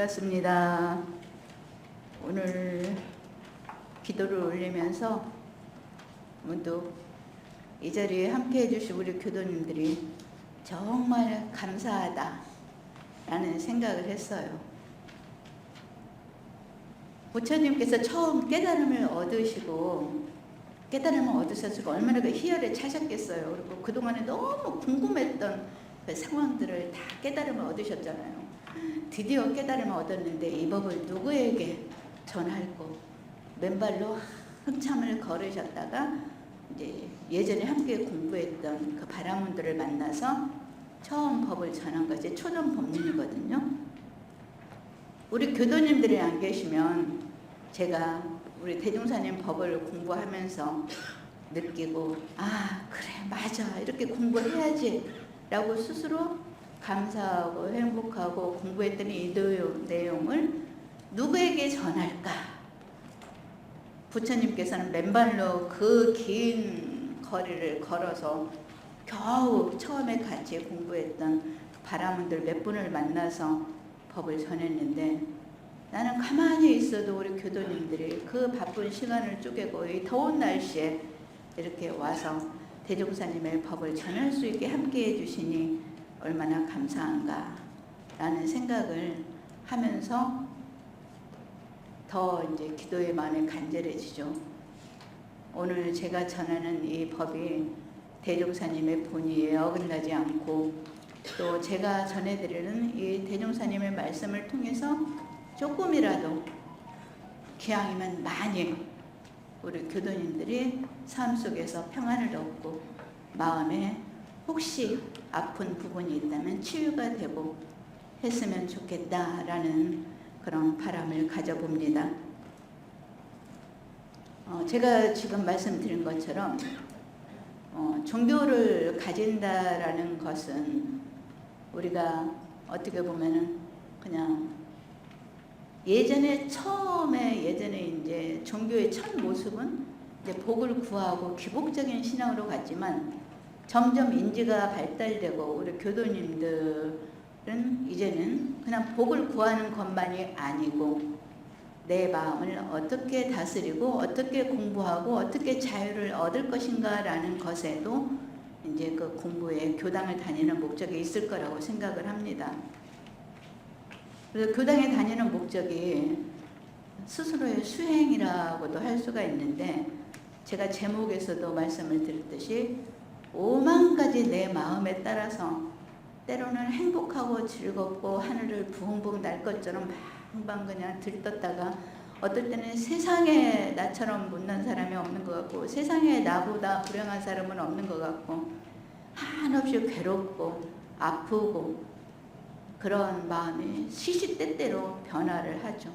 반갑습니다. 오늘 기도를 올리면서 문득 이 자리에 함께 해주신 우리 교도님들이 정말 감사하다 라는 생각을 했어요. 부처님께서 처음 깨달음을 얻으셨고 얼마나 그 희열에 차셨겠어요. 그리고 그동안에 너무 궁금했던 그 상황들을 다 깨달음을 얻으셨잖아요. 드디어 깨달음을 얻었는데 이 법을 누구에게 전할고 맨발로 한참을 걸으셨다가 이제 예전에 함께 공부했던 그 바라문들을 만나서 처음 법을 전한 것이 초전 법문이거든요. 우리 교도님들이 안 계시면 제가 우리 대종사님 법을 공부하면서 느끼고 그래 맞아 이렇게 공부해야지 라고 스스로 감사하고 행복하고 공부했던 이 내용을 누구에게 전할까? 부처님께서는 맨발로 그 긴 거리를 걸어서 겨우 처음에 같이 공부했던 바라문들 몇 분을 만나서 법을 전했는데 나는 가만히 있어도 우리 교도님들이 그 바쁜 시간을 쪼개고 이 더운 날씨에 이렇게 와서 대종사님의 법을 전할 수 있게 함께 해주시니 얼마나 감사한가 라는 생각을 하면서 더 이제 기도의 마음이 간절해지죠. 오늘 제가 전하는 이 법이 대종사님의 본의에 어긋나지 않고 또 제가 전해드리는 이 대종사님의 말씀을 통해서 조금이라도 기왕이면 많이 우리 교도님들이 삶 속에서 평안을 얻고 마음에 혹시 아픈 부분이 있다면 치유가 되고 했으면 좋겠다라는 그런 바람을 가져봅니다. 제가 지금 말씀드린 것처럼 종교를 가진다라는 것은 우리가 어떻게 보면은 그냥 예전에 이제 종교의 첫 모습은 이제 복을 구하고 기복적인 신앙으로 갔지만 점점 인지가 발달되고 우리 교도님들은 이제는 그냥 복을 구하는 것만이 아니고 내 마음을 어떻게 다스리고 어떻게 공부하고 어떻게 자유를 얻을 것인가 라는 것에도 이제 그 공부에 교당을 다니는 목적이 있을 거라고 생각을 합니다. 그래서 교당에 다니는 목적이 스스로의 수행이라고도 할 수가 있는데 제가 제목에서도 말씀을 드렸듯이 5만 가지 내 마음에 따라서 때로는 행복하고 즐겁고 하늘을 붕붕 날 것처럼 방방 그냥 들떴다가 어떨 때는 세상에 나처럼 못난 사람이 없는 것 같고 세상에 나보다 불행한 사람은 없는 것 같고 한없이 괴롭고 아프고 그런 마음이 시시때때로 변화를 하죠.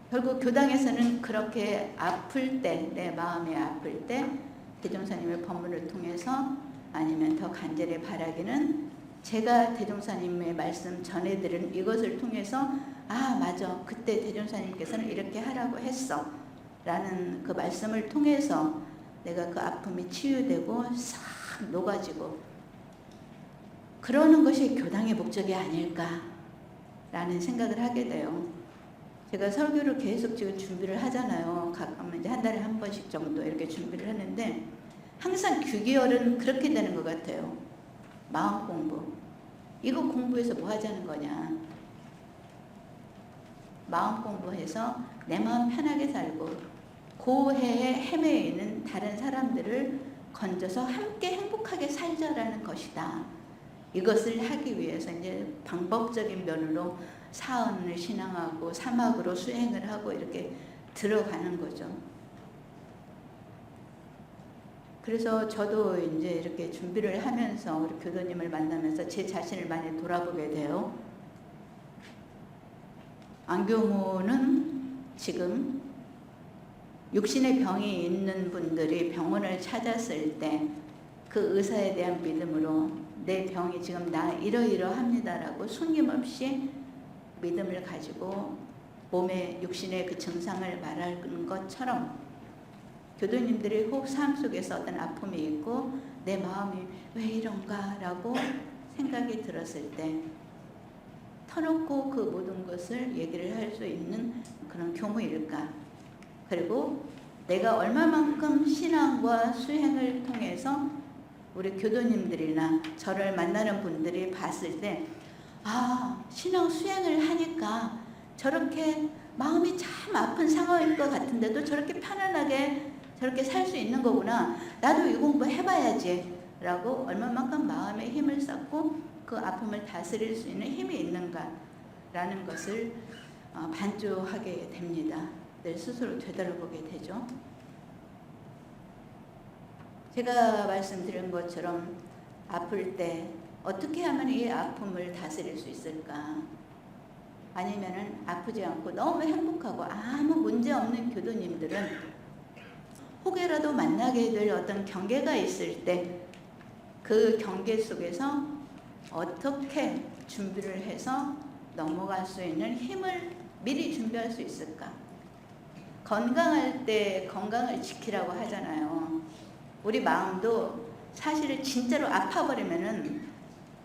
결국 교당에서는 그렇게 아플 때, 내 마음이 아플 때 대종사님의 법문을 통해서 아니면 더 간절히 바라기는 제가 대종사님의 말씀 전해드린 이것을 통해서 맞아 그때 대종사님께서는 이렇게 하라고 했어 라는 그 말씀을 통해서 내가 그 아픔이 치유되고 싹 녹아지고 그러는 것이 교당의 목적이 아닐까 라는 생각을 하게 돼요. 제가 설교를 계속 지금 준비를 하잖아요. 가끔 이제 한 달에 한 번씩 정도 이렇게 준비를 하는데 항상 귀기열은 그렇게 되는 것 같아요. 마음 공부. 이거 공부해서 뭐 하자는 거냐. 마음 공부해서 내 마음 편하게 살고 고해에 헤매어 있는 다른 사람들을 건져서 함께 행복하게 살자라는 것이다. 이것을 하기 위해서 이제 방법적인 면으로 사언을 신앙하고 사막으로 수행을 하고 이렇게 들어가는 거죠. 그래서 저도 이제 이렇게 준비를 하면서 우리 교도님을 만나면서 제 자신을 많이 돌아보게 돼요. 안교무는 지금 육신의 병이 있는 분들이 병원을 찾았을 때 그 의사에 대한 믿음으로 내 병이 지금 나 이러이러합니다라고 숨김없이 믿음을 가지고 몸의 육신의 그 증상을 말하는 것처럼 교도님들이 혹 삶 속에서 어떤 아픔이 있고 내 마음이 왜 이런가 라고 생각이 들었을 때 터놓고 그 모든 것을 얘기를 할 수 있는 그런 교무일까? 그리고 내가 얼마만큼 신앙과 수행을 통해서 우리 교도님들이나 저를 만나는 분들이 봤을 때 신앙 수행을 하니까 저렇게 마음이 참 아픈 상황일 것 같은데도 저렇게 편안하게 저렇게 살 수 있는 거구나. 나도 이 공부 해봐야지 라고 얼마만큼 마음에 힘을 쌓고 그 아픔을 다스릴 수 있는 힘이 있는가 라는 것을 반주하게 됩니다. 늘 스스로 되돌아보게 되죠. 제가 말씀드린 것처럼 아플 때 어떻게 하면 이 아픔을 다스릴 수 있을까? 아니면은 아프지 않고 너무 행복하고 아무 문제 없는 교도님들은 혹여라도 만나게 될 어떤 경계가 있을 때 그 경계 속에서 어떻게 준비를 해서 넘어갈 수 있는 힘을 미리 준비할 수 있을까? 건강할 때 건강을 지키라고 하잖아요. 우리 마음도 사실은 진짜로 아파버리면은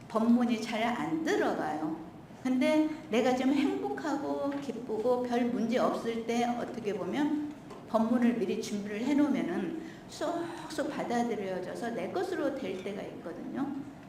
법문이 잘 안 들어가요. 근데 내가 좀 행복하고 기쁘고 별 문제 없을 때 어떻게 보면 법문을 미리 준비를 해놓으면은 쏙쏙 받아들여져서 내 것으로 될 때가 있거든요.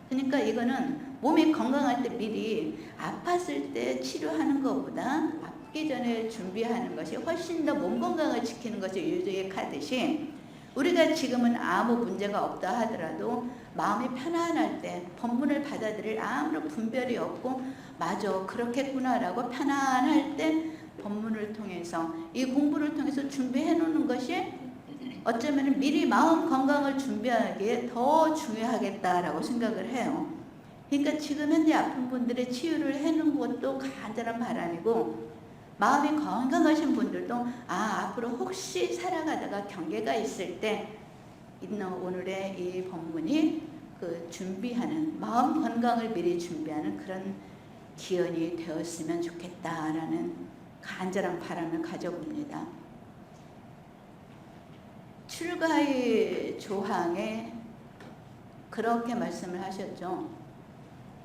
그러니까 이거는 몸이 건강할 때 미리 아팠을 때 치료하는 것보다 아프기 전에 준비하는 것이 훨씬 더 몸 건강을 지키는 것이 유익하듯이 우리가 지금은 아무 문제가 없다 하더라도 마음이 편안할 때 법문을 받아들일 아무런 분별이 없고 맞아 그렇겠구나라고 편안할 때 법문을 통해서 이 공부를 통해서 준비해 놓는 것이 어쩌면 미리 마음 건강을 준비하기에 더 중요하겠다라고 생각을 해요. 그러니까 지금 현재 아픈 분들의 치유를 해놓은 것도 간절한 바람이고 마음이 건강하신 분들도 앞으로 혹시 살아가다가 경계가 있을 때 오늘의 이 법문이 그 준비하는 마음 건강을 미리 준비하는 그런 기원이 되었으면 좋겠다라는 간절한 바람을 가져봅니다. 출가의 조항에 그렇게 말씀을 하셨죠.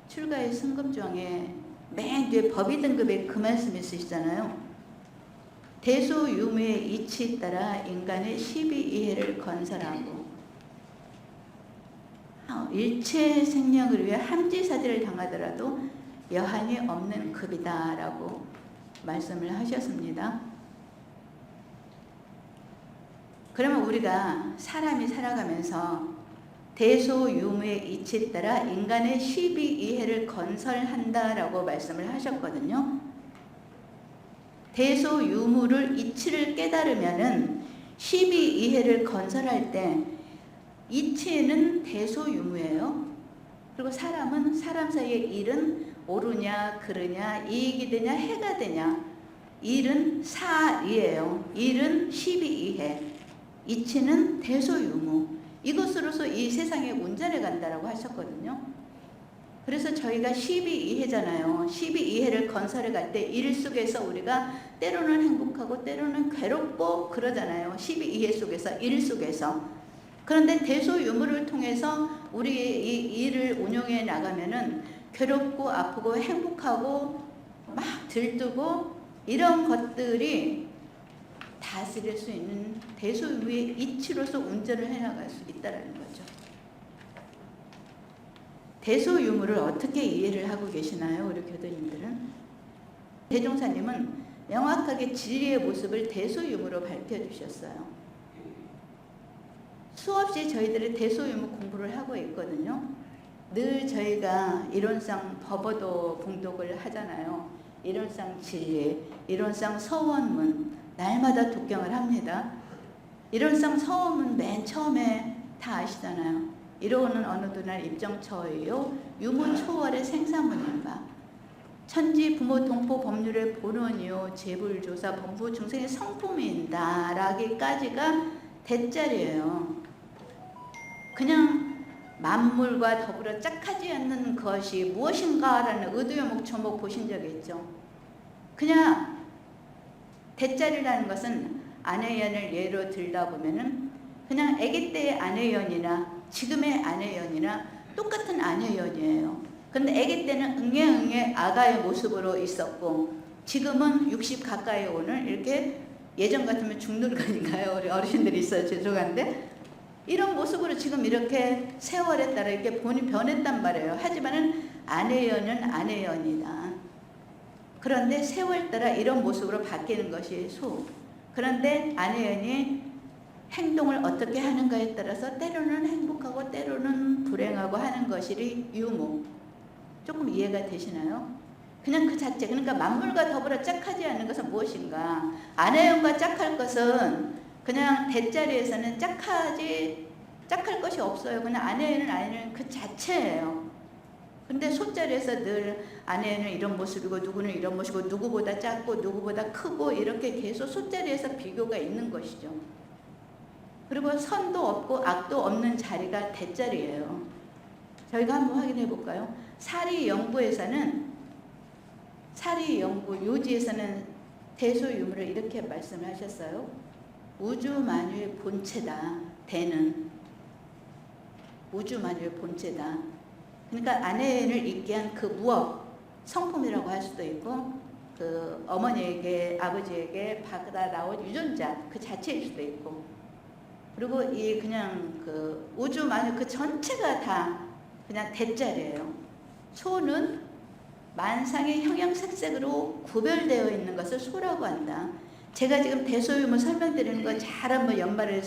출가의 승급조항에 맨 뒤에 법의 등급에 그 말씀이 있으시잖아요. 대소유무의 이치 따라 인간의 12이해를 건설하고 일체 생명을 위해 함지사지를 당하더라도 여한이 없는 급이다 라고 말씀을 하셨습니다. 그러면 우리가 사람이 살아가면서 대소유무의 이치에 따라 인간의 12이해를 건설한다라고 말씀을 하셨거든요. 대소유무를 이치를 깨달으면은 12이해를 건설할 때 이치는 대소유무예요. 그리고 사람은 사람 사이의 일은 옳으냐 그르냐 이익이 되냐 해가 되냐 일은 사이예요. 일은 12이해 이치는 대소유무 이것으로서 이 세상에 운전해 간다라고 하셨거든요. 그래서 저희가 12이해잖아요. 12이해를 건설해 갈 때 일 속에서 우리가 때로는 행복하고 때로는 괴롭고 그러잖아요. 12이해 속에서 일 속에서. 그런데 대소유무를 통해서 우리 이 일을 운영해 나가면은 괴롭고 아프고 행복하고 막 들뜨고 이런 것들이 다스릴 수 있는 대소유무의 이치로서 운전을 해나갈 수 있다는 거죠. 대소유무를 어떻게 이해를 하고 계시나요? 우리 교도님들은? 대종사님은 명확하게 진리의 모습을 대소유무로 밝혀주셨어요. 수없이 저희들이 대소유무 공부를 하고 있거든요. 늘 저희가 이론상 법어도 봉독을 하잖아요. 이론상 진리, 이론상 서원문 날마다 독경을 합니다. 이론상 서원문 맨 처음에 다 아시잖아요. 이론은 어느 날 입정처이요 유무초월의 생사문인가 천지 부모 동포 법률의 본원이요 재불조사 범부 중생의 성품인다 라기까지가 대짜리예요. 그냥 만물과 더불어 짝하지 않는 것이 무엇인가 라는 의도요목 조목 보신 적이 있죠. 그냥 대짜리라는 것은 아내연을 예로 들다 보면은 그냥 아기 때의 아내연이나 지금의 아내연이나 똑같은 아내연이에요. 근데 아기 때는 응애응애 아가의 모습으로 있었고 지금은 60 가까이 오는 이렇게 예전 같으면 중늙은인가요? 우리 어르신들이 있어요. 죄송한데 이런 모습으로 지금 이렇게 세월에 따라 이렇게 본이 변했단 말이에요. 하지만은 안혜연은 안혜연이다. 그런데 세월 따라 이런 모습으로 바뀌는 것이 소. 그런데 안혜연이 행동을 어떻게 하는가에 따라서 때로는 행복하고 때로는 불행하고 하는 것이 유무. 조금 이해가 되시나요? 그냥 그 자체. 그러니까 만물과 더불어 짝하지 않는 것은 무엇인가? 안혜연과 짝할 것은 그냥 대자리에서는 짝할 것이 없어요. 그냥 안혜연은 그 자체예요. 근데 소자리에서 늘 아내는 이런 모습이고 누구는 이런 모습이고 누구보다 작고 누구보다 크고 이렇게 계속 소자리에서 비교가 있는 것이죠. 그리고 선도 없고 악도 없는 자리가 대자리예요. 저희가 한번 확인해 볼까요? 사리영부에서는 사리영부 요지에서는 대소유무를 이렇게 말씀을 하셨어요. 우주만유의 본체다. 대는 우주만유의 본체다. 그러니까 아내를 있게 한 그 무엇, 성품이라고 할 수도 있고 그 어머니에게 아버지에게 받아 나온 유전자 그 자체일 수도 있고 그리고 이 그냥 그 우주만유 그 전체가 다 그냥 대자리예요. 소는 만상의 형형색색으로 구별되어 있는 것을 소라고 한다. 제가 지금 대소유무 설명드리는 거 잘 한번 연말에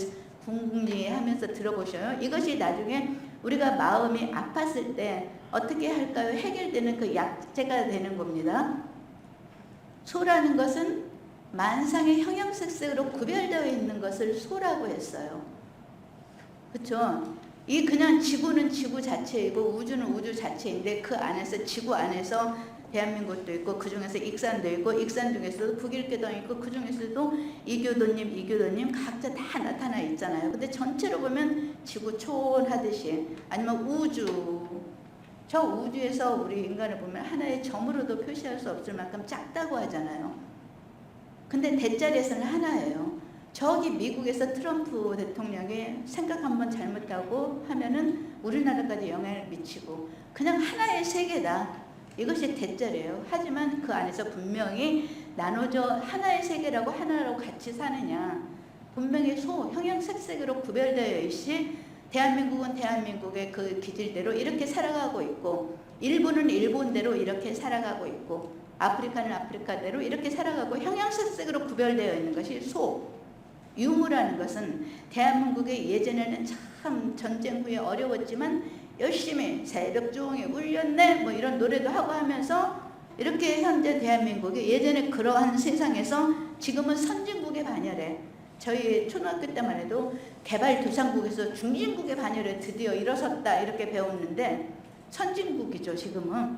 궁리하면서 들어보셔요. 이것이 나중에 우리가 마음이 아팠을 때 어떻게 할까요? 해결되는 그 약재가 되는 겁니다. 소라는 것은 만상의 형형색색으로 구별되어 있는 것을 소라고 했어요. 그렇죠? 이 그냥 지구는 지구 자체이고 우주는 우주 자체인데 그 안에서 지구 안에서 대한민국도 있고 그 중에서 익산도 있고 익산 중에서도 북일교도 있고 그 중에서도 이교도님 각자 다 나타나 있잖아요. 근데 전체로 보면 지구 초원하듯이 아니면 우주 저 우주에서 우리 인간을 보면 하나의 점으로도 표시할 수 없을 만큼 작다고 하잖아요. 근데 대자리에서는 하나예요. 저기 미국에서 트럼프 대통령이 생각 한번 잘못하고 하면은 우리나라까지 영향을 미치고 그냥 하나의 세계다. 이것이 대자리예요. 하지만 그 안에서 분명히 나눠져 하나의 세계라고 하나로 같이 사느냐. 분명히 형형색색으로 구별되어 있이 대한민국은 대한민국의 그 기질대로 이렇게 살아가고 있고 일본은 일본대로 이렇게 살아가고 있고 아프리카는 아프리카대로 이렇게 살아가고 형형색색으로 구별되어 있는 것이 유무라는 것은 대한민국의 예전에는 참 전쟁 후에 어려웠지만 열심히 새벽 종일 울렸네 뭐 이런 노래도 하고 하면서 이렇게 현재 대한민국이 예전에 그러한 세상에서 지금은 선진국의 반열에 저희 초등학교 때만 해도 개발도상국에서 중진국의 반열에 드디어 일어섰다 이렇게 배웠는데 선진국이죠. 지금은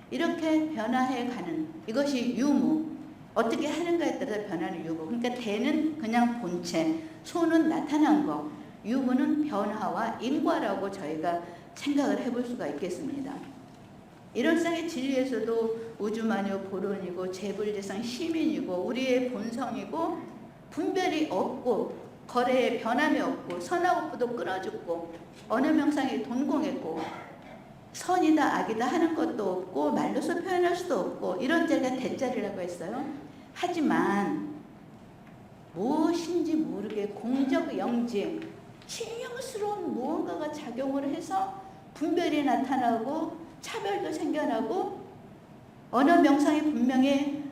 이렇게 변화해가는 이것이 유무. 어떻게 하는가에 따라서 변하는 유무. 그러니까 대는 그냥 본체, 소는 나타난 거, 유무는 변화와 인과라고 저희가 생각을 해볼 수가 있겠습니다. 일월상의 진리에서도 우주만유 본원이고 재불재상 시민이고 우리의 본성이고 분별이 없고 거래에 변함이 없고 선하고 부도 끊어죽고 어느 명상이 돈공했고 선이다 악이다 하는 것도 없고 말로서 표현할 수도 없고 이런 자리가 대자리라고 했어요. 하지만 무엇인지 모르게 공적 영지 신령스러운 무언가가 작용을 해서 분별이 나타나고 차별도 생겨나고 언어 명상이 분명히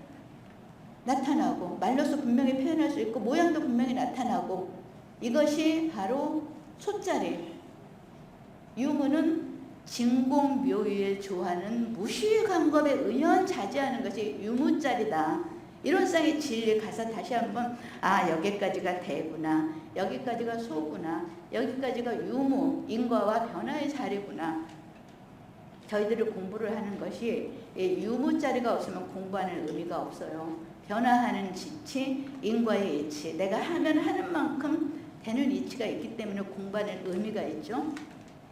나타나고 말로서 분명히 표현할 수 있고 모양도 분명히 나타나고 이것이 바로 소자리. 유무는 진공묘유에 조하는 무시간겁에 의연자재하는 것이 유무자리다. 이론상의 진리 가서 다시 한번 여기까지가 대구나 여기까지가 소구나 여기까지가 유무 인과와 변화의 자리구나. 저희들이 공부를 하는 것이 유무자리가 없으면 공부하는 의미가 없어요. 변화하는 지치 인과의 이치 내가 하면 하는 만큼 되는 이치가 있기 때문에 공부하는 의미가 있죠.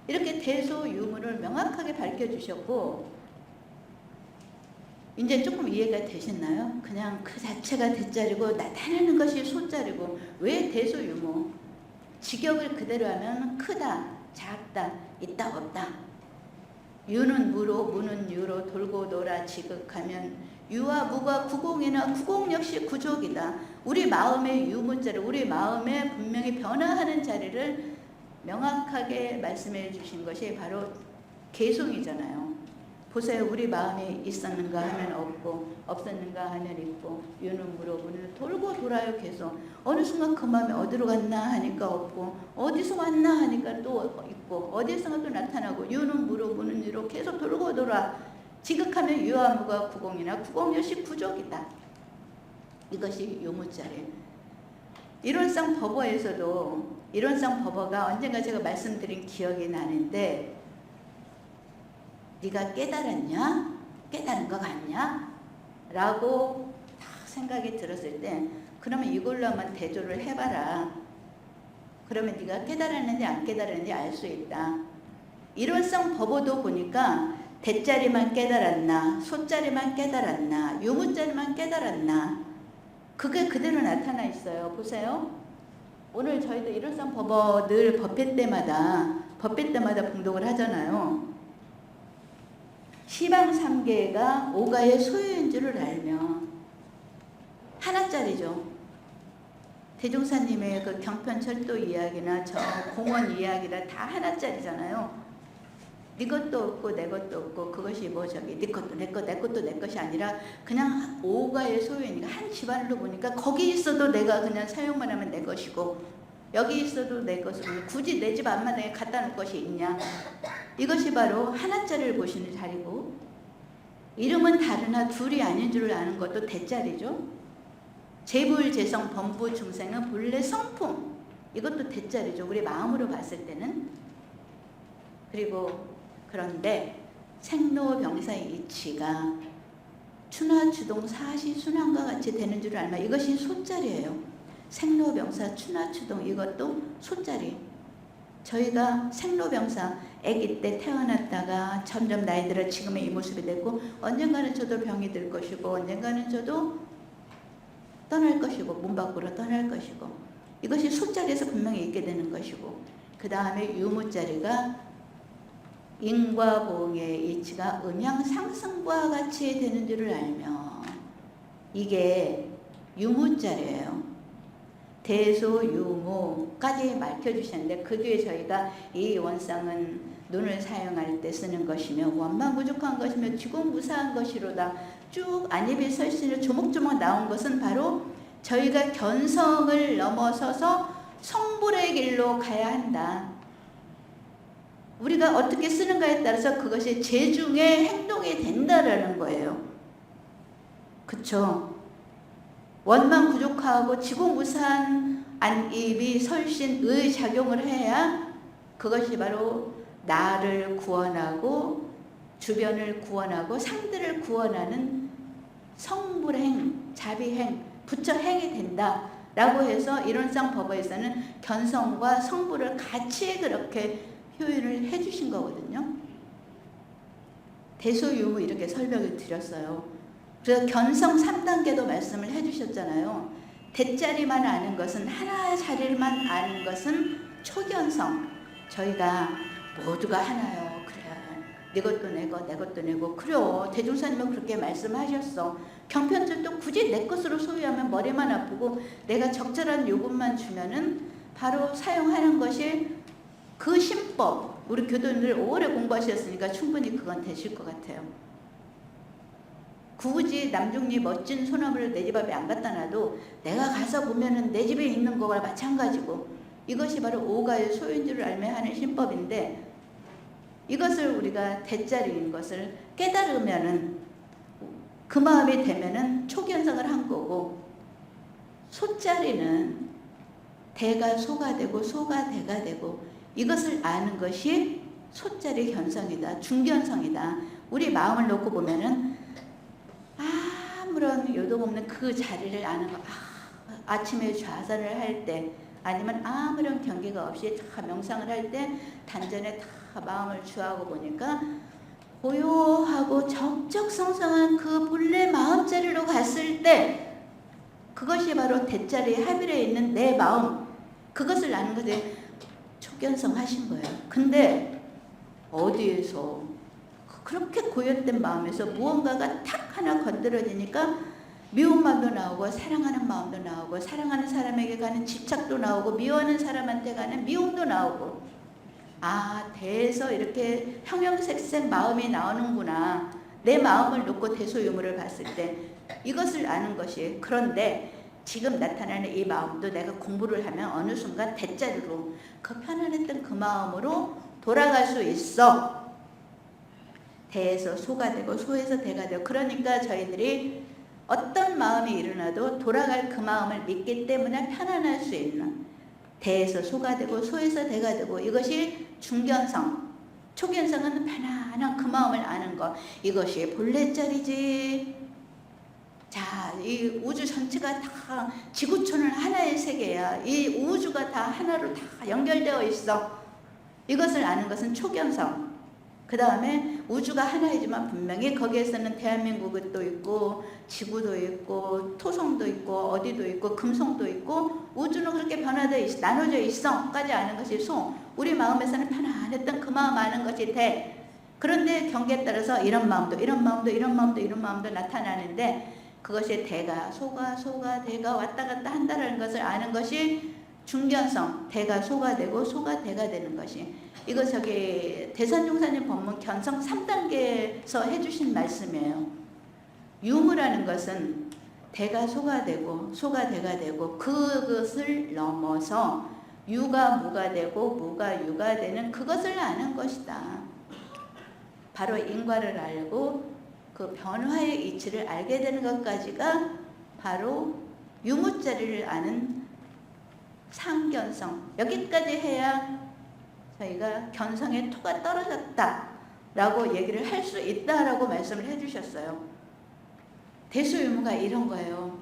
이렇게 대소유무를 명확하게 밝혀주셨고 이제 조금 이해가 되셨나요? 그냥 그 자체가 대자리고 나타내는 것이 소자리고 왜 대소유무? 직역을 그대로 하면 크다, 작다, 있다, 없다. 유는 무로 무는 유로 돌고 돌아 지극하면 유와 무가 구공이나 구공 역시 구족이다. 우리 마음의 유문자를 우리 마음에 분명히 변화하는 자리를 명확하게 말씀해 주신 것이 바로 개송이잖아요. 보세요. 우리 마음에 있었는가 하면 없고 없었는가 하면 있고 유는 무로 무는 돌고 돌아요. 계속 어느 순간 그 마음이 어디로 갔나 하니까 없고 어디서 왔나 하니까 또 있고 어디선가 또 나타나고 유는 무로 무는 유로 계속 돌고 돌아 지극하면 유와 무가 구공이나 구공 역시 구족이다. 이것이 유무자리. 이론상 법어에서도 이론상 법어가 언젠가 제가 말씀드린 기억이 나는데 네가 깨달았냐? 깨달은 것 같냐? 라고 딱 생각이 들었을 때 그러면 이걸로 한번 대조를 해봐라. 그러면 네가 깨달았는지 안 깨달았는지 알 수 있다. 이론상 법어도 보니까 대자리만 깨달았나 소자리만 깨달았나 유무자리만 깨달았나 그게 그대로 나타나 있어요. 보세요. 오늘 저희도 이론상 법어 늘 법회 때마다 봉독을 하잖아요. 시방 3계가 오가의 소유인 줄을 알며 하나짜리죠. 대종사님의 그 경편철도 이야기나 저 공원 이야기라 다 하나짜리잖아요. 네 것도 없고 내 것도 없고 그것이 뭐 저기 네 것도 내 것, 내 것도 내 것이 아니라 그냥 오가의 소유니까 한 집안으로 보니까 거기 있어도 내가 그냥 사용만 하면 내 것이고 여기 있어도 내 것이고 굳이 내 집 앞마당에 갖다 놓을 것이 있냐. 이것이 바로 하나짜리를 보시는 자리고 이름은 다르나 둘이 아닌 줄 아는 것도 대자리죠. 재불재성 범부중생은 본래 성품 이것도 대자리죠. 우리 마음으로 봤을 때는. 그리고 그런데 생로병사의 이치가 추나추동 사시순환과 같이 되는 줄 알면 이것이 소자리예요. 생로병사 추나추동 이것도 소자리. 저희가 생로병사 아기 때 태어났다가 점점 나이 들어 지금의 이 모습이 되고 언젠가는 저도 병이 들 것이고 언젠가는 저도 떠날 것이고 문 밖으로 떠날 것이고 이것이 소자리에서 분명히 있게 되는 것이고 그 다음에 유무자리가 인과 보응의 이치가 음양상승과 같이 되는 줄을 알며 이게 유무자리예요. 대소유무까지 밝혀주셨는데 그 뒤에 저희가 이 원상은 눈을 사용할 때 쓰는 것이며 원만무족한 것이며 지공무사한 것이로다 쭉 안입이 설신을 조목조목 나온 것은 바로 저희가 견성을 넘어서서 성불의 길로 가야 한다. 우리가 어떻게 쓰는가에 따라서 그것이 재중의 행동이 된다라는 거예요. 그쵸? 원만 부족하고 지공무사한 안입이 설신의 작용을 해야 그것이 바로 나를 구원하고 주변을 구원하고 상대를 구원하는 성불행, 자비행, 부처행이 된다라고 해서 이론상 법어에서는 견성과 성불을 같이 그렇게 표현을 해주신 거거든요. 대소유무 이렇게 설명을 드렸어요. 그래서 견성 3단계도 말씀을 해주셨잖아요. 대자리만 아는 것은 하나의 자리만 아는 것은 초견성. 저희가 모두가 하나요. 그래. 네 것도 내고 내 것도 내고 그래요. 대종사님은 그렇게 말씀하셨어. 경편절도 굳이 내 것으로 소유하면 머리만 아프고 내가 적절한 요금만 주면은 바로 사용하는 것이 그 신법. 우리 교도님들 오래 공부하셨으니까 충분히 그건 되실 것 같아요. 굳이 남중리 멋진 소나무를 내 집 앞에 안 갖다 놔도 내가 가서 보면은 내 집에 있는 거와 마찬가지고 이것이 바로 오가의 소유인 줄 알며 하는 신법인데 이것을 우리가 대자리인 것을 깨달으면은 그 마음이 되면은 초견성을 한 거고 소자리는 대가 소가 되고 소가 대가 되고 이것을 아는 것이 소자리 견성이다. 중견성이다. 우리 마음을 놓고 보면은 아무런 요동 없는 그 자리를 아는 거. 아침에 좌선을 할 때 아니면 아무런 경계가 없이 다 명상을 할 때 단전에 다 마음을 주하고 보니까 고요하고 적적성성한 그 본래 마음자리로 갔을 때 그것이 바로 대자리의 하늘에 있는 내 마음 그것을 아는 것에 초견성 하신 거예요. 근데 어디에서 그렇게 고였던 마음에서 무언가가 탁 하나 건드려지니까 미운 마음도 나오고 사랑하는 마음도 나오고 사랑하는 사람에게 가는 집착도 나오고 미워하는 사람한테 가는 미움도 나오고 아 대에서 이렇게 형형색색 마음이 나오는구나. 내 마음을 놓고 대소유무를 봤을 때 이것을 아는 것이 그런데 지금 나타나는 이 마음도 내가 공부를 하면 어느 순간 대자리로 그 편안했던 그 마음으로 돌아갈 수 있어. 대에서 소가 되고 소에서 대가 되고 그러니까 저희들이 어떤 마음이 일어나도 돌아갈 그 마음을 믿기 때문에 편안할 수 있는 대에서 소가 되고 소에서 대가 되고 이것이 중견성. 초견성은 편안한 그 마음을 아는 것. 이것이 본래짜리지. 자, 이 우주 전체가 다 지구촌은 하나의 세계야. 이 우주가 다 하나로 다 연결되어 있어. 이것을 아는 것은 초견성. 그 다음에 우주가 하나이지만 분명히 거기에서는 대한민국은 또 있고 지구도 있고 토성도 있고 어디도 있고 금성도 있고 우주는 그렇게 변화되어 있어. 나눠져 있어 까지 아는 것이 소. 우리 마음에서는 편안했던 그 마음 아는 것이 대. 그런데 경계에 따라서 이런 마음도 이런 마음도 이런 마음도 이런 마음도 나타나는데 그것이 대가 소가 대가 왔다 갔다 한다는 것을 아는 것이 중견성. 대가 소가 되고 소가 대가 되는 것이 이거 저기 대산종사님 법문 견성 3단계에서 해주신 말씀이에요. 유무라는 것은 대가 소가 되고 소가 대가 되고 그것을 넘어서 유가 무가 되고 무가 유가 되는 그것을 아는 것이다. 바로 인과를 알고 그 변화의 이치를 알게 되는 것까지가 바로 유무자리를 아는 상견성. 여기까지 해야 저희가 견성의 토가 떨어졌다 라고 얘기를 할 수 있다라고 말씀을 해주셨어요. 대소유무가 이런 거예요.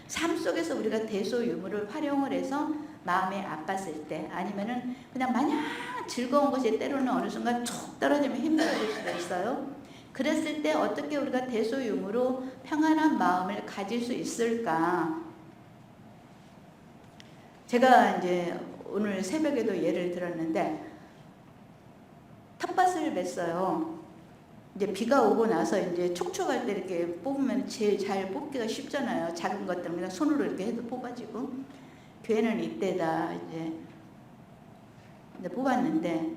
삶 속에서 우리가 대소유무를 활용을 해서 마음이 아팠을 때 아니면은 그냥 마냥 즐거운 것이 때로는 어느 순간 툭 떨어지면 힘들어질 수도 있어요. 그랬을 때 어떻게 우리가 대소유무로 평안한 마음을 가질 수 있을까? 제가 이제 오늘 새벽에도 예를 들었는데 텃밭을 맸어요. 이제 비가 오고 나서 이제 촉촉할 때 이렇게 뽑으면 제일 잘 뽑기가 쉽잖아요. 작은 것들은 그냥 손으로 이렇게 해도 뽑아지고 교회는 이때다 이제 뽑았는데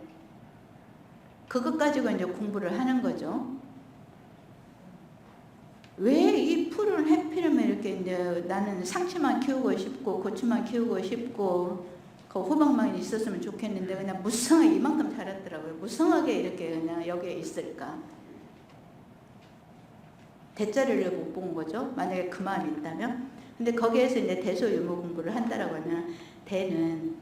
그것 가지고 이제 공부를 하는 거죠. 왜 이 풀은 해피름에 이렇게 이제 나는 상추만 키우고 싶고 고추만 키우고 싶고 그 호박만 있었으면 좋겠는데 그냥 무성하게 이만큼 자랐더라고요. 무성하게 이렇게 그냥 여기에 있을까? 대자리를 못 본 거죠. 만약에 그 마음이 있다면. 근데 거기에서 이제 대소유무 공부를 한다라고 하면 대는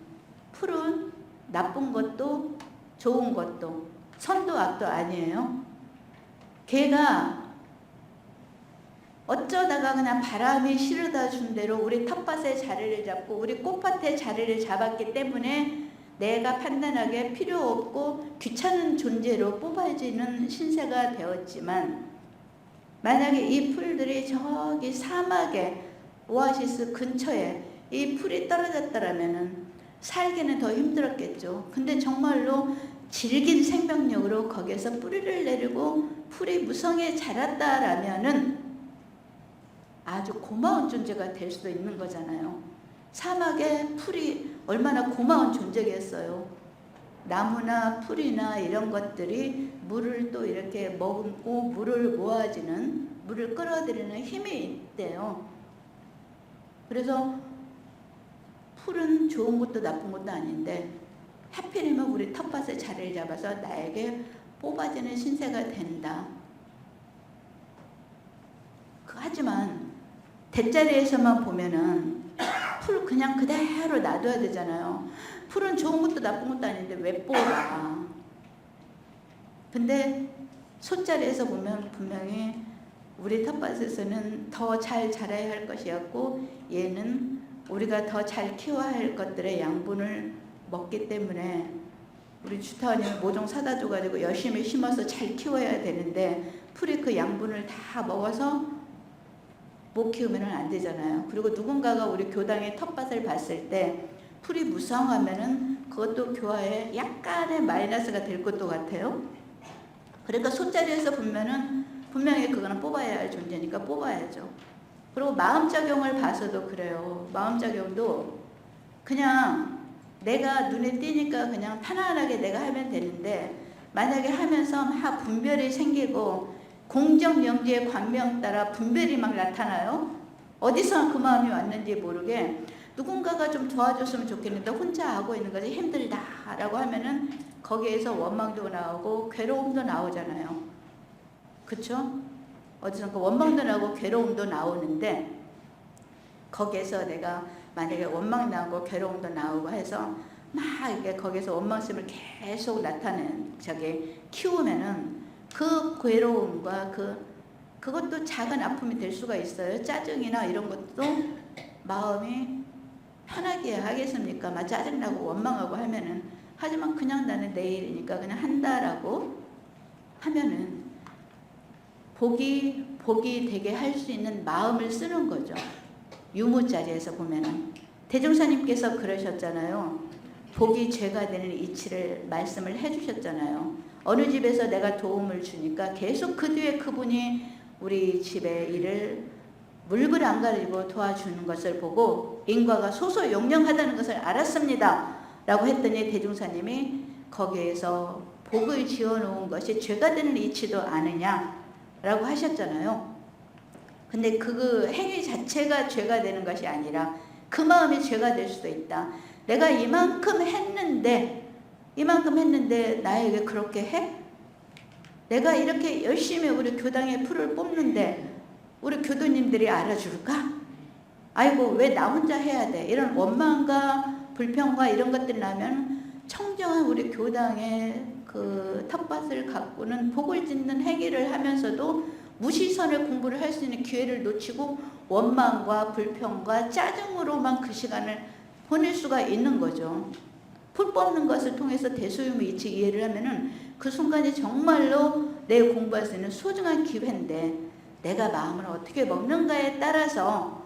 풀은 나쁜 것도 좋은 것도 선도 악도 아니에요. 걔가 어쩌다가 그냥 바람이 실어다 준 대로 우리 텃밭에 자리를 잡고 우리 꽃밭에 자리를 잡았기 때문에 내가 판단하기에 필요 없고 귀찮은 존재로 뽑아지는 신세가 되었지만 만약에 이 풀들이 저기 사막에 오아시스 근처에 이 풀이 떨어졌더라면 살기는 더 힘들었겠죠. 근데 정말로 질긴 생명력으로 거기에서 뿌리를 내리고 풀이 무성해 자랐다라면은 아주 고마운 존재가 될 수도 있는 거잖아요. 사막에 풀이 얼마나 고마운 존재겠어요. 나무나 풀이나 이런 것들이 물을 또 이렇게 머금고 물을 모아지는, 물을 끌어들이는 힘이 있대요. 그래서 풀은 좋은 것도 나쁜 것도 아닌데 하필이면 우리 텃밭에 자리를 잡아서 나에게 뽑아지는 신세가 된다. 하지만 대자리에서만 보면은 풀 그냥 그대로 놔둬야 되잖아요. 풀은 좋은 것도 나쁜 것도 아닌데 왜 뽑아? 근데 소자리에서 보면 분명히 우리 텃밭에서는 더 잘 자라야 할 것이었고 얘는 우리가 더 잘 키워야 할 것들의 양분을 먹기 때문에 우리 주타원님이 모종 사다 줘가지고 열심히 심어서 잘 키워야 되는데 풀이 그 양분을 다 먹어서 못 키우면 안 되잖아요. 그리고 누군가가 우리 교당의 텃밭을 봤을 때 풀이 무성하면은 그것도 교화에 약간의 마이너스가 될 것도 같아요. 그러니까 소자리에서 보면은 분명히 그거는 뽑아야 할 존재니까 뽑아야죠. 그리고 마음작용을 봐서도 그래요. 마음작용도 그냥 내가 눈에 띄니까 그냥 편안하게 내가 하면 되는데, 만약에 하면서 막 분별이 생기고 공정영지의 관명 따라 분별이 막 나타나요. 어디서 그 마음이 왔는지 모르게 누군가가 좀 도와줬으면 좋겠는데 혼자 하고 있는 것이 힘들다라고 하면은 거기에서 원망도 나오고 괴로움도 나오잖아요. 그쵸? 어디선가 원망도 나오고 괴로움도 나오는데, 거기에서 내가 만약에 원망 나오고 괴로움도 나오고 해서 막 이렇게 거기서 원망심을 계속 키우면은 그 괴로움과 그것도 작은 아픔이 될 수가 있어요. 짜증이나 이런 것도 마음이 편하게 하겠습니까? 막 짜증나고 원망하고 하면은. 하지만 그냥 나는 내일이니까 그냥 한다라고 하면은 복이 되게 할 수 있는 마음을 쓰는 거죠. 유무자리에서 보면은 대종사님께서 그러셨잖아요. 복이 죄가 되는 이치를 말씀을 해주셨잖아요. 어느 집에서 내가 도움을 주니까 계속 그 뒤에 그분이 우리 집의 일을 물불 안 가리고 도와주는 것을 보고 인과가 소소용령하다는 것을 알았습니다 라고 했더니 대종사님이 거기에서 복을 지어놓은 것이 죄가 되는 이치도 아느냐 라고 하셨잖아요. 근데 그 행위 자체가 죄가 되는 것이 아니라 그 마음이 죄가 될 수도 있다. 내가 이만큼 했는데 나에게 그렇게 해? 내가 이렇게 열심히 우리 교당의 풀을 뽑는데 우리 교도님들이 알아줄까? 아이고 왜 나 혼자 해야 돼? 이런 원망과 불평과 이런 것들이 나면 청정한 우리 교당의 그 텃밭을 가꾸는 복을 짓는 행위를 하면서도 무시선을 공부를 할 수 있는 기회를 놓치고 원망과 불평과 짜증으로만 그 시간을 보낼 수가 있는 거죠. 풀 뽑는 것을 통해서 대소유무이치 이해를 하면은 그 순간이 정말로 내 공부할 수 있는 소중한 기회인데, 내가 마음을 어떻게 먹는가에 따라서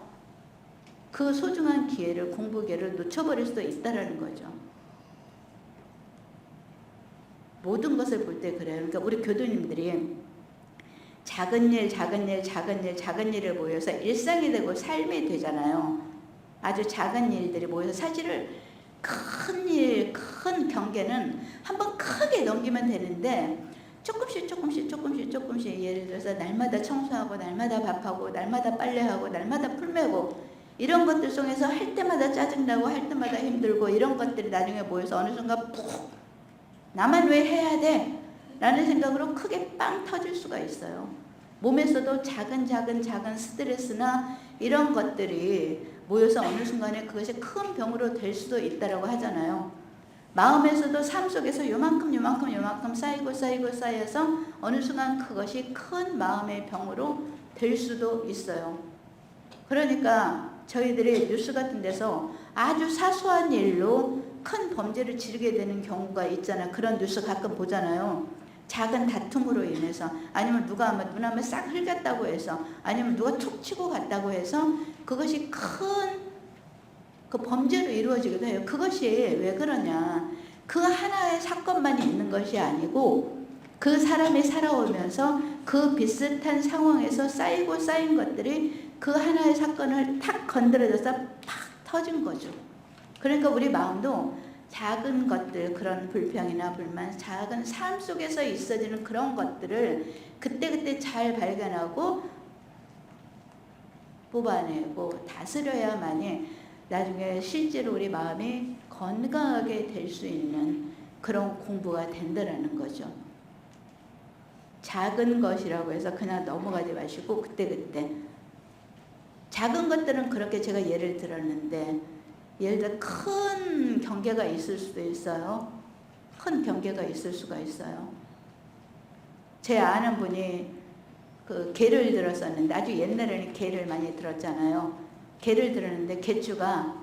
그 소중한 기회를, 공부 기회를 놓쳐버릴 수도 있다라는 거죠. 모든 것을 볼 때 그래요. 그러니까 우리 교도님들이 작은 일을 모여서 일상이 되고 삶이 되잖아요. 아주 작은 일들이 모여서 사실을 큰 일, 큰 경계는 한번 크게 넘기면 되는데 조금씩 예를 들어서 날마다 청소하고 날마다 밥하고 날마다 빨래하고 날마다 풀매고 이런 것들 속에서 할 때마다 짜증나고 할 때마다 힘들고 이런 것들이 나중에 모여서 어느 순간 푹 나만 왜 해야 돼? 라는 생각으로 크게 빵 터질 수가 있어요. 몸에서도 작은 스트레스나 이런 것들이 모여서 어느 순간에 그것이 큰 병으로 될 수도 있다라고 하잖아요. 마음에서도 삶 속에서 요만큼 쌓여서 어느 순간 그것이 큰 마음의 병으로 될 수도 있어요. 그러니까 저희들이 뉴스 같은 데서 아주 사소한 일로 큰 범죄를 지르게 되는 경우가 있잖아요. 그런 뉴스 가끔 보잖아요. 작은 다툼으로 인해서, 아니면 누가 눈 한번 싹 흘렸다고 해서, 아니면 누가 툭 치고 갔다고 해서 그것이 큰 그 범죄로 이루어지기도 해요. 그것이 왜 그러냐, 그 하나의 사건만 있는 것이 아니고 그 사람이 살아오면서 그 비슷한 상황에서 쌓인 것들이 그 하나의 사건을 탁 건드려져서 팍 터진 거죠. 그러니까 우리 마음도 작은 것들, 그런 불평이나 불만, 작은 삶 속에서 있어지는 그런 것들을 그때그때 잘 발견하고 뽑아내고 다스려야만이 나중에 실제로 우리 마음이 건강하게 될 수 있는 그런 공부가 된다는 거죠. 작은 것이라고 해서 그냥 넘어가지 마시고 그때그때 작은 것들은 그렇게 제가 예를 들었는데, 예를 들어 큰 경계가 있을 수도 있어요. 큰 경계가 있을 수가 있어요. 제 아는 분이 그 개를 들었었는데, 아주 옛날에는 개를 많이 들었잖아요. 개를 들었는데 개주가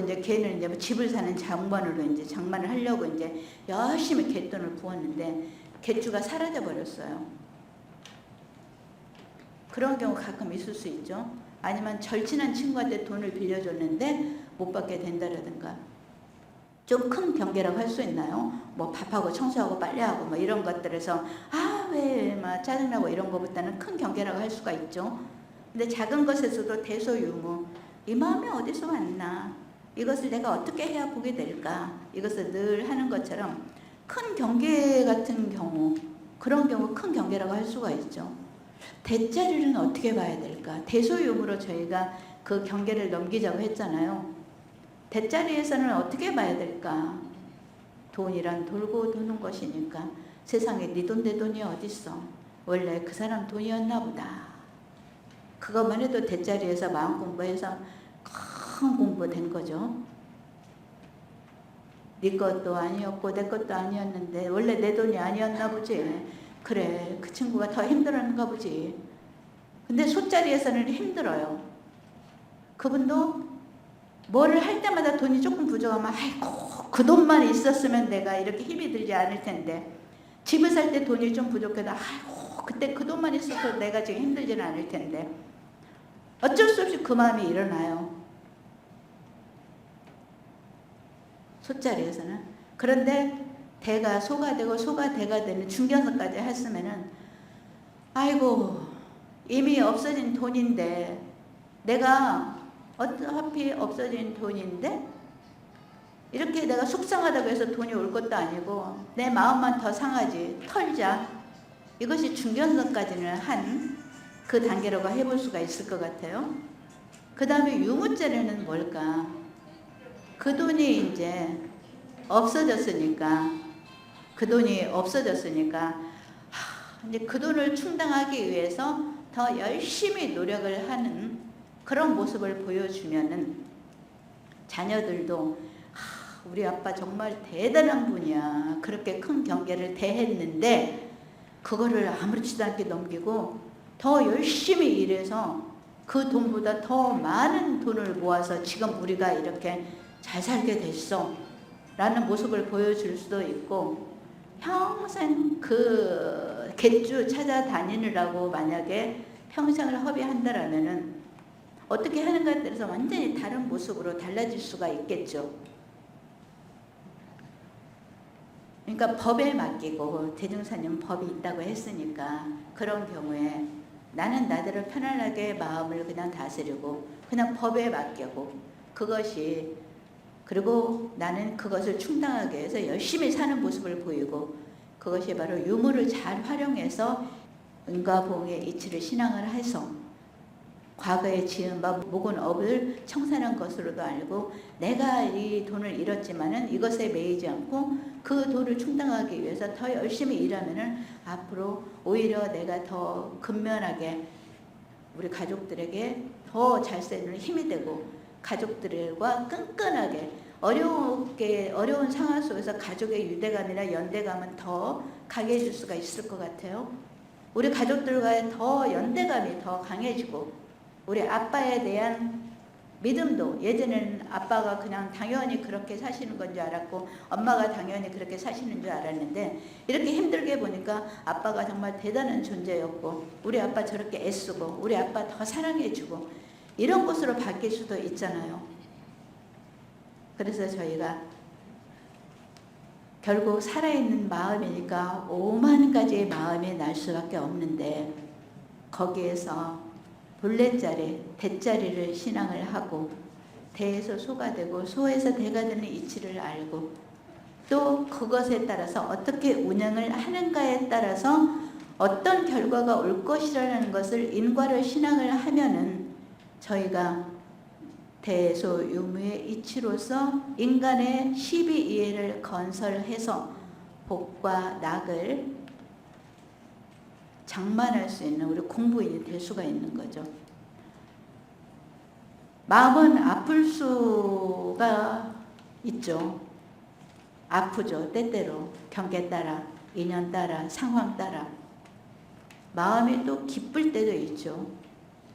이제 개는 이제 집을 사는 장관으로 이제 장만을 하려고 이제 열심히 개돈을 부었는데 개주가 사라져 버렸어요. 그런 경우 가끔 있을 수 있죠. 아니면 절친한 친구한테 돈을 빌려줬는데 못 받게 된다라든가. 좀 큰 경계라고 할 수 있나요? 뭐 밥하고 청소하고 빨래하고 뭐 이런 것들에서 왜 막 짜증나고 이런 것보다는 큰 경계라고 할 수가 있죠. 근데 작은 것에서도 대소유무, 이 마음이 어디서 왔나, 이것을 내가 어떻게 해야 보게 될까, 이것을 늘 하는 것처럼 큰 경계 같은 경우, 그런 경우 큰 경계라고 할 수가 있죠. 대자리는 어떻게 봐야 될까? 대소유무로 저희가 그 경계를 넘기자고 했잖아요. 대자리에서는 어떻게 봐야 될까? 돈이란 돌고 도는 것이니까 세상에 네 돈 내 돈이 어딨어? 원래 그 사람 돈이었나 보다. 그것만 해도 대자리에서 마음 공부해서 큰 공부 된 거죠. 네 것도 아니었고 내 것도 아니었는데 원래 내 돈이 아니었나 보지. 그래, 그 친구가 더 힘들었는가 보지. 근데 소자리에서는 힘들어요. 그분도 뭐를 할 때마다 돈이 조금 부족하면 아이고 그 돈만 있었으면 내가 이렇게 힘이 들지 않을 텐데, 집을 살 때 돈이 좀 부족해도 아이고 그때 그 돈만 있어서 내가 지금 힘들지는 않을 텐데, 어쩔 수 없이 그 마음이 일어나요. 소자리에서는. 그런데 대가 소가 되고 소가 대가 되는 중견선까지 했으면은 아이고 이미 없어진 돈인데, 내가 어차피 없어진 돈인데 이렇게 내가 속상하다고 해서 돈이 올 것도 아니고 내 마음만 더 상하지, 털자. 이것이 중견선까지는 한 그 단계라고 해볼 수가 있을 것 같아요. 그 다음에 유무죄는 뭘까? 그 돈이 이제 없어졌으니까, 이제 그 돈을 충당하기 위해서 더 열심히 노력을 하는 그런 모습을 보여주면은 자녀들도 우리 아빠 정말 대단한 분이야, 그렇게 큰 경계를 대했는데 그거를 아무렇지도 않게 넘기고 더 열심히 일해서 그 돈보다 더 많은 돈을 모아서 지금 우리가 이렇게 잘 살게 됐어 라는 모습을 보여줄 수도 있고, 평생 그 갯주 찾아다니느라고 만약에 평생을 허비한다라면은 어떻게 하는가에 따라서 완전히 다른 모습으로 달라질 수가 있겠죠. 그러니까 법에 맡기고, 대중사님 법이 있다고 했으니까 그런 경우에 나는 나대로 편안하게 마음을 그냥 다스리고 그냥 법에 맡기고, 그것이, 그리고 나는 그것을 충당하기 위해서 열심히 사는 모습을 보이고, 그것이 바로 유무를 잘 활용해서 은과보응의 이치를 신앙을 해서 과거에 지은 바 묵은 업을 청산한 것으로도 알고, 내가 이 돈을 잃었지만은 이것에 매이지 않고 그 돈을 충당하기 위해서 더 열심히 일하면은 앞으로 오히려 내가 더 근면하게 우리 가족들에게 더 잘 살는 힘이 되고, 가족들과 끈끈하게 어려운 상황 속에서 가족의 유대감이나 연대감은 더 강해질 수가 있을 것 같아요. 우리 가족들과의 더 연대감이 더 강해지고, 우리 아빠에 대한 믿음도, 예전에는 아빠가 그냥 당연히 그렇게 사시는 건 줄 알았고 엄마가 당연히 그렇게 사시는 줄 알았는데, 이렇게 힘들게 보니까 아빠가 정말 대단한 존재였고 우리 아빠 저렇게 애쓰고 우리 아빠 더 사랑해주고 이런 곳으로 바뀔 수도 있잖아요. 그래서 저희가 결국 살아있는 마음이니까 5만 가지의 마음이 날 수밖에 없는데, 거기에서 본래자리, 대자리를 신앙을 하고 대에서 소가 되고 소에서 대가 되는 이치를 알고, 또 그것에 따라서 어떻게 운영을 하는가에 따라서 어떤 결과가 올 것이라는 것을 인과를 신앙을 하면은 저희가 대소유무의 이치로서 인간의 12이해를 건설해서 복과 낙을 장만할 수 있는 우리 공부인이 될 수가 있는 거죠. 마음은 아플 수가 있죠. 아프죠. 때때로 경계 따라, 인연 따라, 상황 따라. 마음이 또 기쁠 때도 있죠.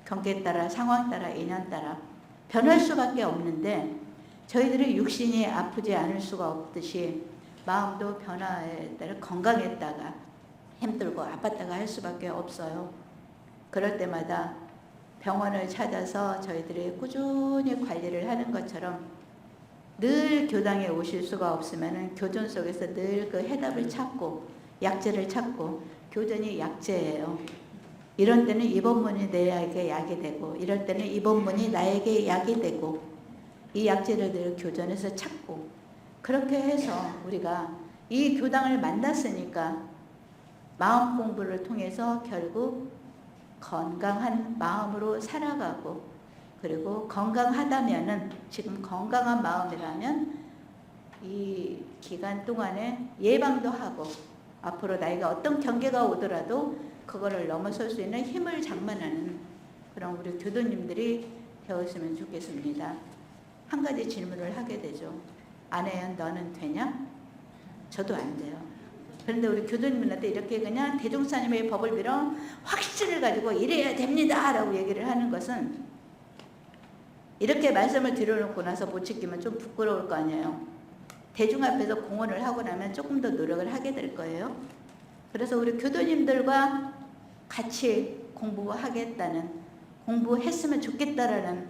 경계 따라, 상황 따라, 인연 따라 변할 수밖에 없는데, 저희들의 육신이 아프지 않을 수가 없듯이 마음도 변화에 따라 건강했다가 힘들고 아팠다가 할 수밖에 없어요. 그럴 때마다 병원을 찾아서 저희들이 꾸준히 관리를 하는 것처럼 늘 교당에 오실 수가 없으면 교전 속에서 늘 그 해답을 찾고 약재를 찾고, 교전이 약재예요. 이런 때는 이 본문이 내에게 약이 되고, 이럴 때는 이 본문이 나에게 약이 되고, 이 약재를 늘 교전에서 찾고, 그렇게 해서 우리가 이 교당을 만났으니까 마음 공부를 통해서 결국 건강한 마음으로 살아가고, 그리고 건강하다면은, 지금 건강한 마음이라면 이 기간 동안에 예방도 하고, 앞으로 나이가 어떤 경계가 오더라도 그거를 넘어설 수 있는 힘을 장만하는 그런 우리 교도님들이 되었으면 좋겠습니다. 한 가지 질문을 하게 되죠. 안혜연, 너는 되냐? 저도 안 돼요. 그런데 우리 교도님한테 이렇게 그냥 대종사님의 법을 빌어 확신을 가지고 이래야 됩니다 라고 얘기를 하는 것은, 이렇게 말씀을 드려놓고 나서 못 지키면 좀 부끄러울 거 아니에요. 대중 앞에서 공언을 하고 나면 조금 더 노력을 하게 될 거예요. 그래서 우리 교도님들과 같이 공부하겠다는, 공부했으면 좋겠다라는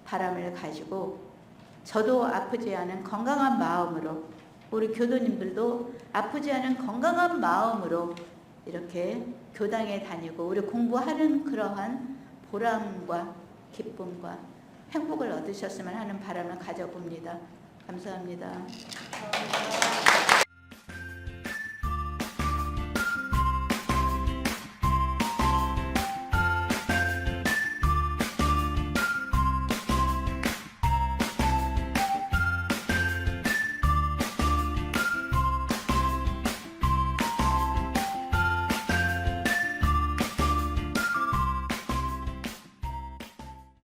바람을 가지고, 저도 아프지 않은 건강한 마음으로, 우리 교도님들도 아프지 않은 건강한 마음으로 이렇게 교당에 다니고 우리 공부하는 그러한 보람과 기쁨과 행복을 얻으셨으면 하는 바람을 가져봅니다. 감사합니다.